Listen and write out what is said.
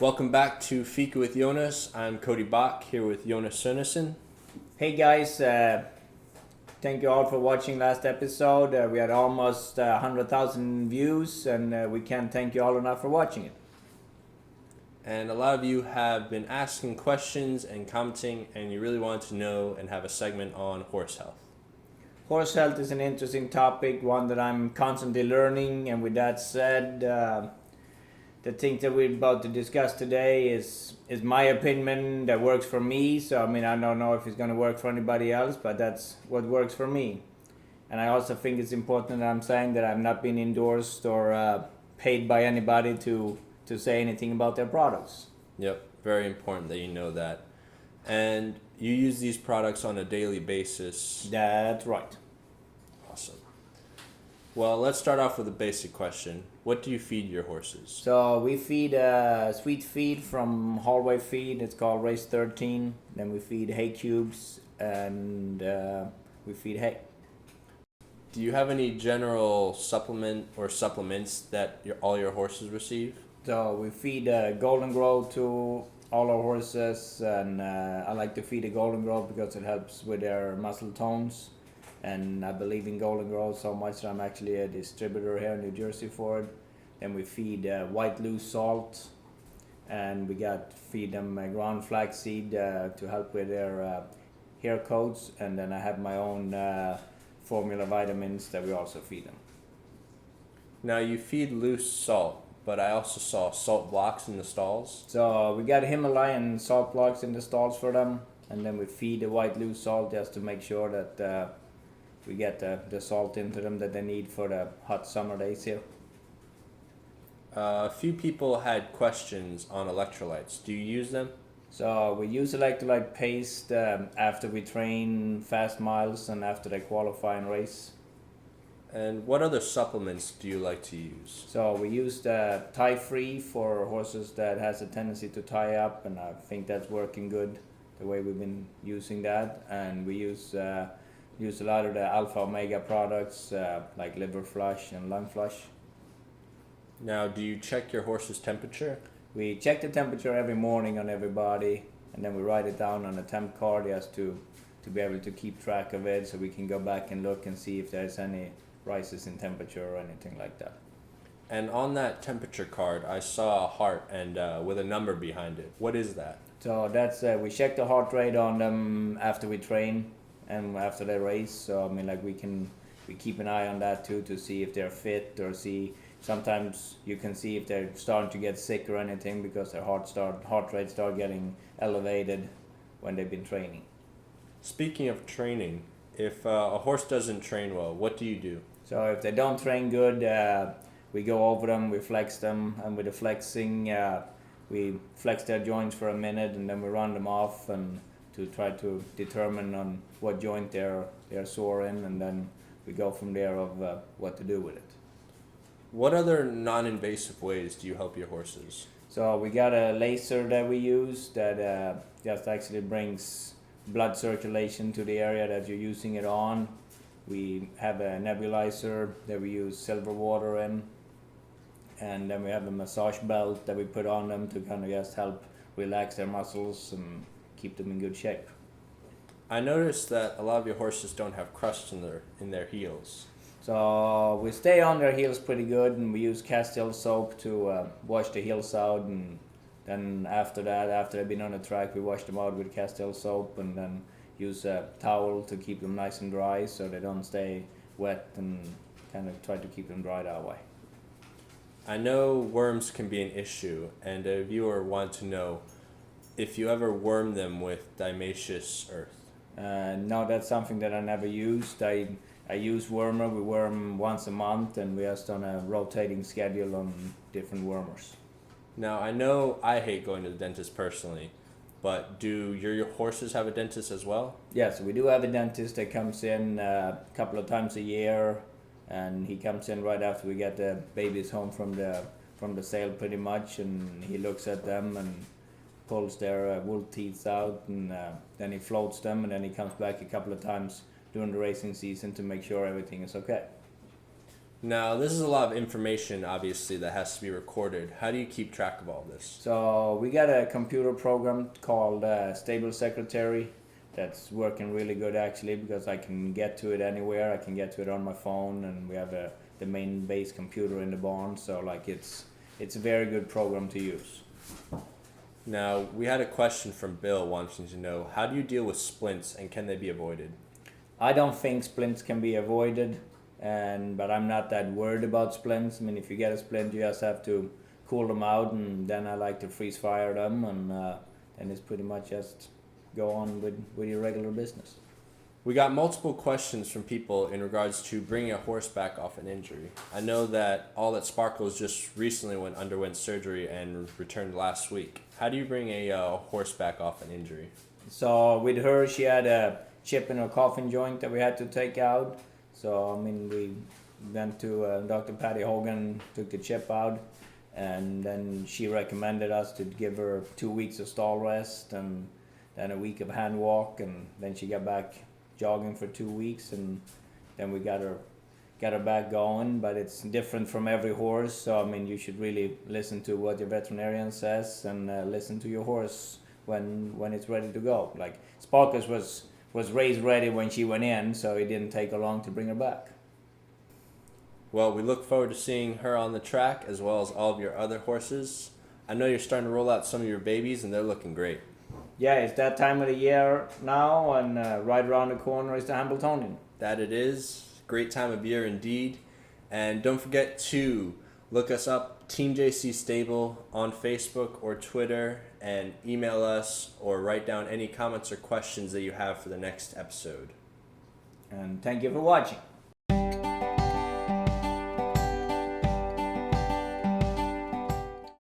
Welcome back to Fika with Jonas. I'm Cody Bach here with Jonas Sönesen. Hey guys, thank you all for watching last episode. We had almost 100,000 views, and we can't thank you all enough for watching it. And a lot of you have been asking questions and commenting, and you really wanted to know and have a segment on horse health. Horse health is an interesting topic, one that I'm constantly learning, and with that said, the thing that we're about to discuss today is my opinion that works for me. So I don't know if it's going to work for anybody else, but that's what works for me. And I also think it's important that I'm saying that I've not been endorsed or paid by anybody to say anything about their products. Yep, very important that you know that. And you use these products on a daily basis. That's right. Awesome. Well, let's start off with a basic question. What do you feed your horses? So we feed sweet feed from Hallway Feed. It's called Race 13. Then we feed hay cubes and we feed hay. Do you have any general supplement or supplements that all your horses receive? So we feed Golden Growth to all our horses, and I like to feed the Golden Growth because it helps with their muscle tones. And I believe in Golden Growth so much that I'm actually a distributor here in New Jersey for it. Then we feed white loose salt, and we feed them ground flaxseed to help with their hair coats. And then I have my own formula vitamins that we also feed them. Now you feed loose salt, but I also saw salt blocks in the stalls. So we got Himalayan salt blocks in the stalls for them, and then we feed the white loose salt just to make sure that we get the salt into them that they need for the hot summer days here. A few people had questions on electrolytes. Do you use them? So we use electrolyte paste after we train fast miles and after they qualify and race. And what other supplements do you like to use? So we use the tie free for horses that has a tendency to tie up, and I think that's working good the way we've been using that. And we use a lot of the alpha omega products like liver flush and lung flush. Now, do you check your horse's temperature? We check the temperature every morning on everybody, and then we write it down on a temp card just to be able to keep track of it, so we can go back and look and see if there's any rises in temperature or anything like that. And on that temperature card, I saw a heart and with a number behind it. What is that? So that's we check the heart rate on them after we train and after they race. So we keep an eye on that too to see if they're fit, or see sometimes you can see if they're starting to get sick or anything because their heart rate start getting elevated when they've been training. Speaking of training, if a horse doesn't train well, what do you do? So if they don't train good, we go over them, we flex them, and with the flexing, we flex their joints for a minute, and then we run them off and to try to determine on what joint they're sore in, and then we go from there of what to do with it. What other non-invasive ways do you help your horses? So we got a laser that we use that just actually brings blood circulation to the area that you're using it on. We have a nebulizer that we use silver water in, and then we have a massage belt that we put on them to kind of just help relax their muscles and keep them in good shape. I noticed that a lot of your horses don't have crust in their heels. So we stay on their heels pretty good, and we use Castile soap to wash the heels out, and then after they've been on the track, we wash them out with Castile soap, and then use a towel to keep them nice and dry so they don't stay wet, and kind of try to keep them dry that way. I know worms can be an issue, and a viewer wants to know if you ever worm them with diatomaceous earth. No, that's something that I never used. I use wormer. We worm once a month, and we're just on a rotating schedule on different wormers. Now, I know I hate going to the dentist personally, but do your horses have a dentist as well? Yes, we do have a dentist that comes in a couple of times a year, and he comes in right after we get the babies home from the sale pretty much, and he looks at them and pulls their wool teeth out, and then he floats them, and then he comes back a couple of times during the racing season to make sure everything is okay. Now, this is a lot of information, obviously, that has to be recorded. How do you keep track of all this? So we got a computer program called Stable Secretary that's working really good actually, because I can get to it anywhere. I can get to it on my phone, and we have the main base computer in the barn. So like it's a very good program to use. Now, we had a question from Bill wanting to know, how do you deal with splints and can they be avoided? I don't think splints can be avoided, but I'm not that worried about splints. I mean, if you get a splint, you just have to cool them out, and then I like to freeze fire them, and then it's pretty much just go on with your regular business. We got multiple questions from people in regards to bringing a horse back off an injury. I know that All That Sparkles just recently underwent surgery and returned last week. How do you bring a horse back off an injury? So with her, she had a chip in her coffin joint that we had to take out. So I mean, we went to Dr. Patty Hogan, took the chip out, and then she recommended us to give her 2 weeks of stall rest and then a week of hand walk, and then she got back jogging for 2 weeks, and then we got her back going. But it's different from every horse, so I mean, you should really listen to what your veterinarian says, and listen to your horse when it's ready to go. Like Sparkles was raised ready when she went in, so it didn't take her long to bring her back. Well, we look forward to seeing her on the track as well as all of your other horses. I know you're starting to roll out some of your babies and they're looking great. Yeah, it's that time of the year now, and right around the corner is the Hambletonian. That it is. Great time of year indeed. And don't forget to look us up, Team JC Stable, on Facebook or Twitter, and email us or write down any comments or questions that you have for the next episode. And thank you for watching.